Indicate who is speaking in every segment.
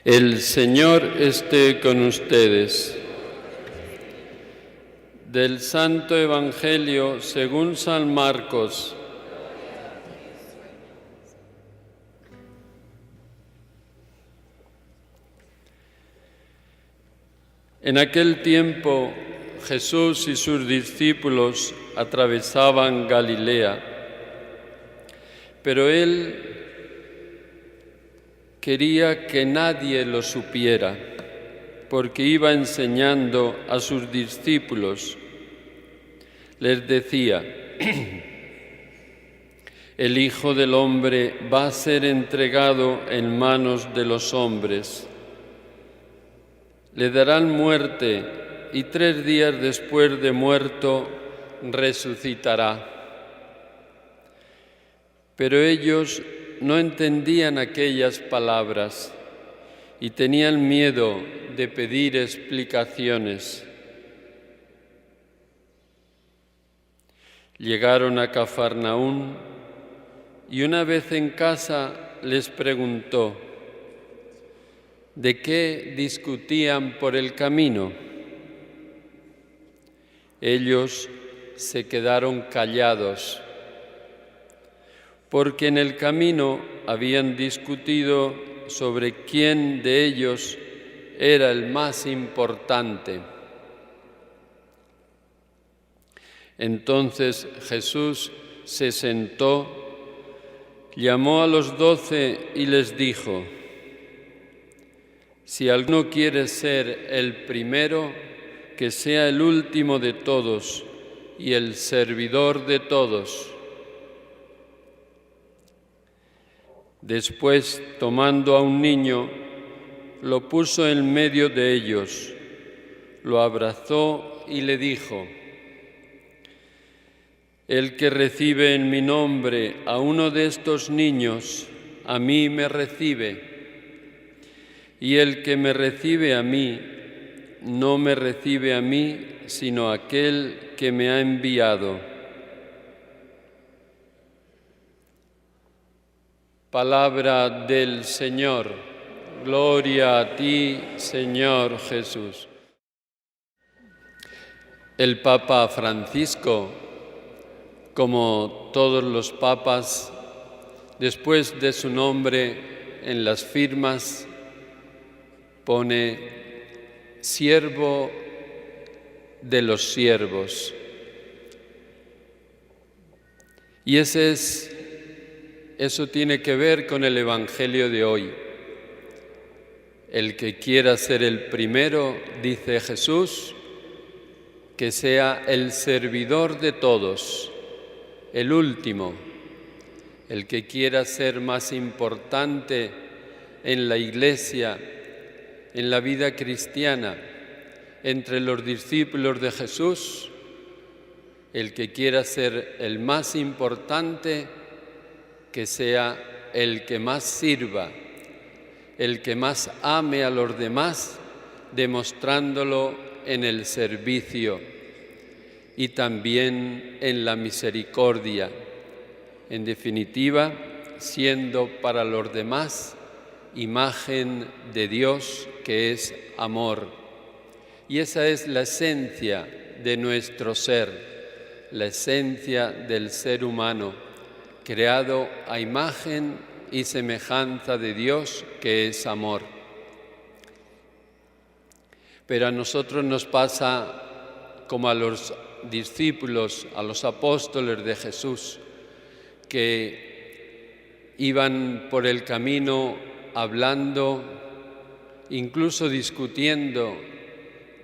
Speaker 1: El Señor esté con ustedes. Del Santo Evangelio según San Marcos. En aquel tiempo Jesús y sus discípulos atravesaban Galilea, pero Él quería que nadie lo supiera, porque iba enseñando a sus discípulos. Les decía: el Hijo del Hombre va a ser entregado en manos de los hombres. Le darán muerte y 3 días después de muerto resucitará. Pero ellos no entendían aquellas palabras y tenían miedo de pedir explicaciones. Llegaron a Cafarnaún y una vez en casa les preguntó: ¿de qué discutían por el camino? Ellos se quedaron callados, porque en el camino habían discutido sobre quién de ellos era el más importante. Entonces Jesús se sentó, llamó a los 12 y les dijo: si alguno quiere ser el primero, que sea el último de todos y el servidor de todos. Después, tomando a un niño, lo puso en medio de ellos, lo abrazó y le dijo: el que recibe en mi nombre a uno de estos niños, a mí me recibe, y el que me recibe a mí, no me recibe a mí, sino a aquel que me ha enviado. Palabra del Señor. Gloria a ti, Señor Jesús. El Papa Francisco, como todos los papas, después de su nombre en las firmas pone siervo de los siervos. Y eso tiene que ver con el Evangelio de hoy. El que quiera ser el primero, dice Jesús, que sea el servidor de todos, el último. El que quiera ser más importante en la Iglesia, en la vida cristiana, entre los discípulos de Jesús, el que quiera ser el más importante, que sea el que más sirva, el que más ame a los demás, demostrándolo en el servicio y también en la misericordia. En definitiva, siendo para los demás imagen de Dios, que es amor. Y esa es la esencia de nuestro ser, la esencia del ser humano, creado a imagen y semejanza de Dios, que es amor. Pero a nosotros nos pasa como a los discípulos, a los apóstoles de Jesús, que iban por el camino hablando, incluso discutiendo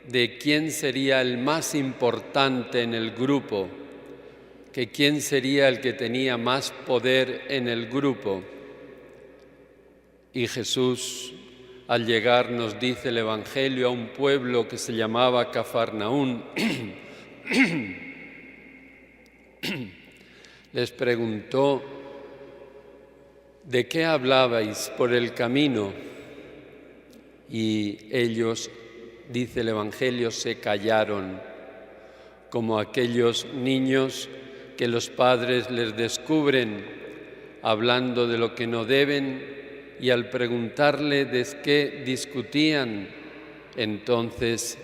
Speaker 1: de quién sería el más importante en el grupo, que quién sería el que tenía más poder en el grupo. Y Jesús, al llegar, nos dice el Evangelio, a un pueblo que se llamaba Cafarnaún, les preguntó: ¿de qué hablabais por el camino? Y ellos, dice el Evangelio, se callaron, como aquellos niños que los padres les descubren hablando de lo que no deben y al preguntarle de qué discutían, entonces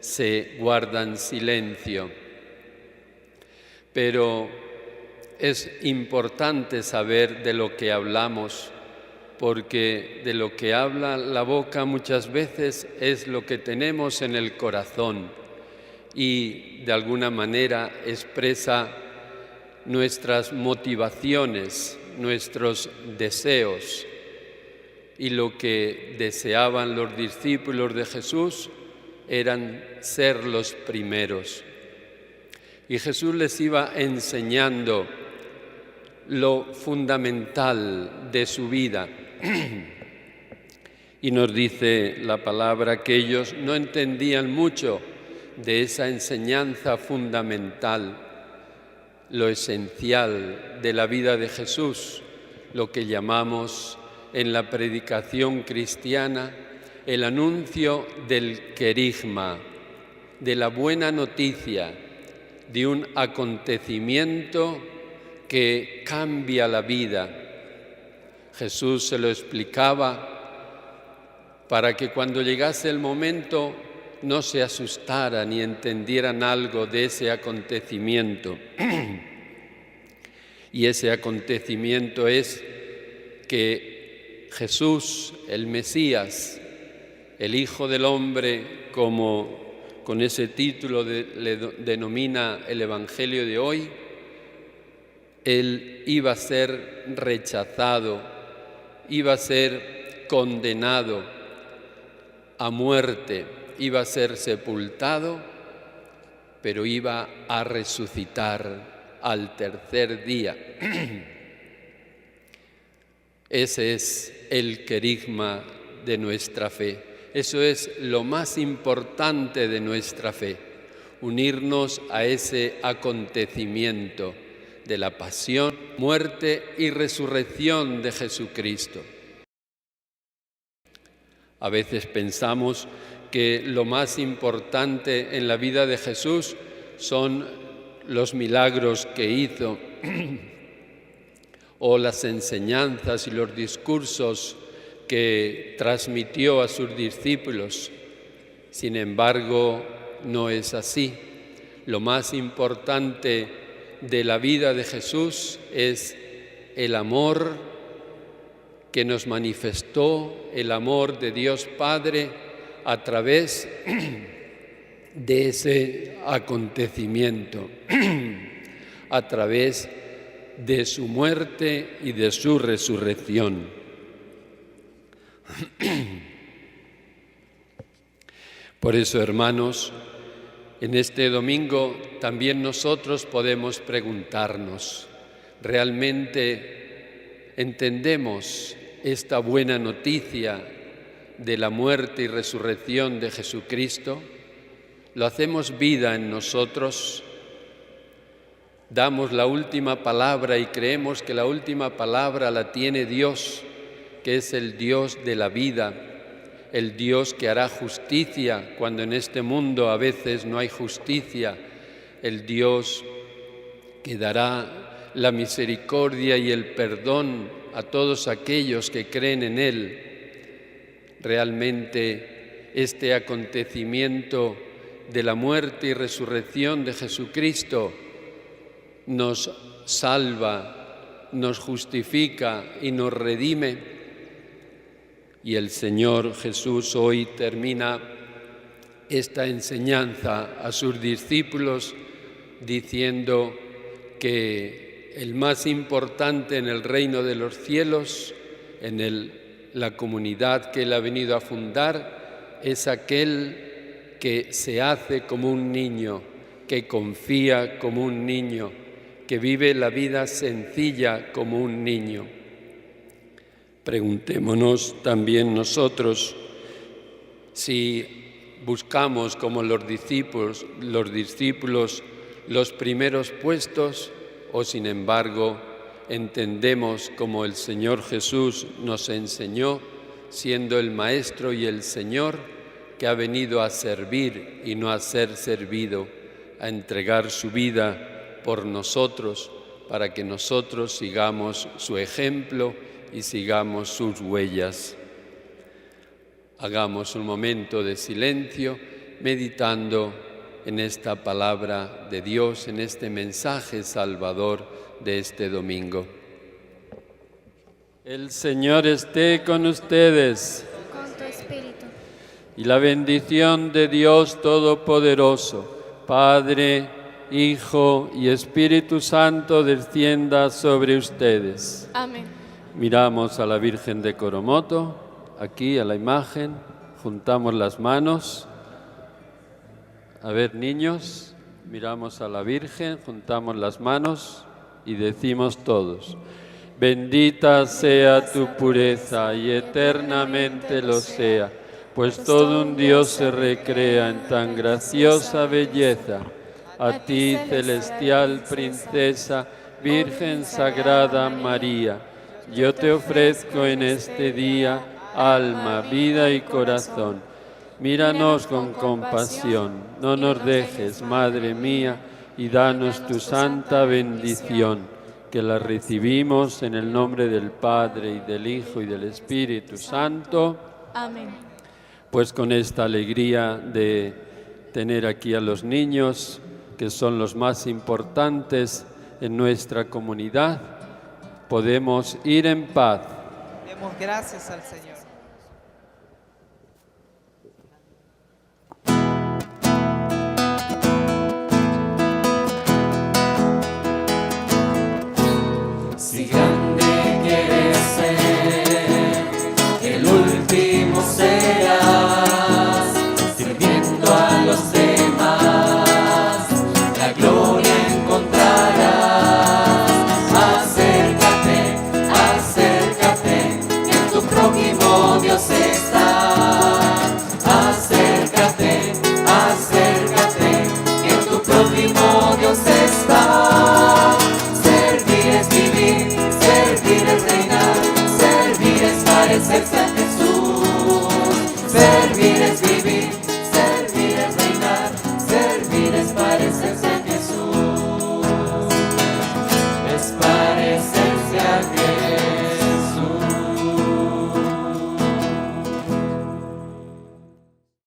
Speaker 1: se guardan silencio. Pero es importante saber de lo que hablamos, porque de lo que habla la boca muchas veces es lo que tenemos en el corazón y de alguna manera expresa nuestras motivaciones, nuestros deseos. Y lo que deseaban los discípulos de Jesús eran ser los primeros. Y Jesús les iba enseñando lo fundamental de su vida. Y nos dice la palabra que ellos no entendían mucho de esa enseñanza fundamental, lo esencial de la vida de Jesús, lo que llamamos en la predicación cristiana el anuncio del querigma, de la buena noticia, de un acontecimiento que cambia la vida. Jesús se lo explicaba para que cuando llegase el momento no se asustaran ni entendieran algo de ese acontecimiento. Y ese acontecimiento es que Jesús, el Mesías, el Hijo del Hombre, como con ese título le denomina el Evangelio de hoy, Él iba a ser rechazado, iba a ser condenado a muerte, iba a ser sepultado, pero iba a resucitar al tercer día. Ese es el querigma de nuestra fe. Eso es lo más importante de nuestra fe, unirnos a ese acontecimiento de la pasión, muerte y resurrección de Jesucristo. A veces pensamos que lo más importante en la vida de Jesús son los milagros que hizo o las enseñanzas y los discursos que transmitió a sus discípulos. Sin embargo, no es así. Lo más importante de la vida de Jesús es el amor que nos manifestó, el amor de Dios Padre a través de ese acontecimiento, a través de su muerte y de su resurrección. Por eso, hermanos, en este domingo también nosotros podemos preguntarnos, ¿realmente entendemos esta buena noticia de la muerte y resurrección de Jesucristo? ¿Lo hacemos vida en nosotros? ¿Damos la última palabra y creemos que la última palabra la tiene Dios, que es el Dios de la vida, el Dios que hará justicia cuando en este mundo a veces no hay justicia, el Dios que dará la misericordia y el perdón a todos aquellos que creen en Él? Realmente este acontecimiento de la muerte y resurrección de Jesucristo nos salva, nos justifica y nos redime. Y el Señor Jesús hoy termina esta enseñanza a sus discípulos diciendo que el más importante en el reino de los cielos, en la comunidad que Él ha venido a fundar, es aquel que se hace como un niño, que confía como un niño, que vive la vida sencilla como un niño. Preguntémonos también nosotros si buscamos como los discípulos los primeros puestos o sin embargo entendemos como el Señor Jesús nos enseñó, siendo el Maestro y el Señor, que ha venido a servir y no a ser servido, a entregar su vida por nosotros para que nosotros sigamos su ejemplo y sigamos sus huellas. Hagamos un momento de silencio meditando en esta palabra de Dios, en este mensaje salvador de este domingo. El Señor esté con ustedes.
Speaker 2: Con tu espíritu.
Speaker 1: Y la bendición de Dios Todopoderoso, Padre, Hijo y Espíritu Santo descienda sobre ustedes.
Speaker 2: Amén.
Speaker 1: Miramos a la Virgen de Coromoto, aquí a la imagen, juntamos las manos. A ver, niños, miramos a la Virgen, juntamos las manos y decimos todos: bendita sea tu pureza y eternamente lo sea, pues todo un Dios se recrea en tan graciosa belleza. A ti, celestial princesa, Virgen Sagrada María, yo te ofrezco en este día alma, vida y corazón. Míranos con compasión, no nos dejes, Madre mía, y danos tu santa bendición, que la recibimos en el nombre del Padre, y del Hijo, y del Espíritu Santo.
Speaker 2: Amén.
Speaker 1: Pues con esta alegría de tener aquí a los niños, que son los más importantes en nuestra comunidad, podemos ir en paz.
Speaker 3: Demos gracias al Señor.
Speaker 4: Si grande quieres ser, el último serás, sirviendo a los demás, la gloria encontrarás. Acércate, acércate, en tu prójimo Dios está. Acércate, acércate, en tu prójimo Dios está. Servir es vivir, servir es reinar, servir es parecerse a Jesús. Servir es vivir.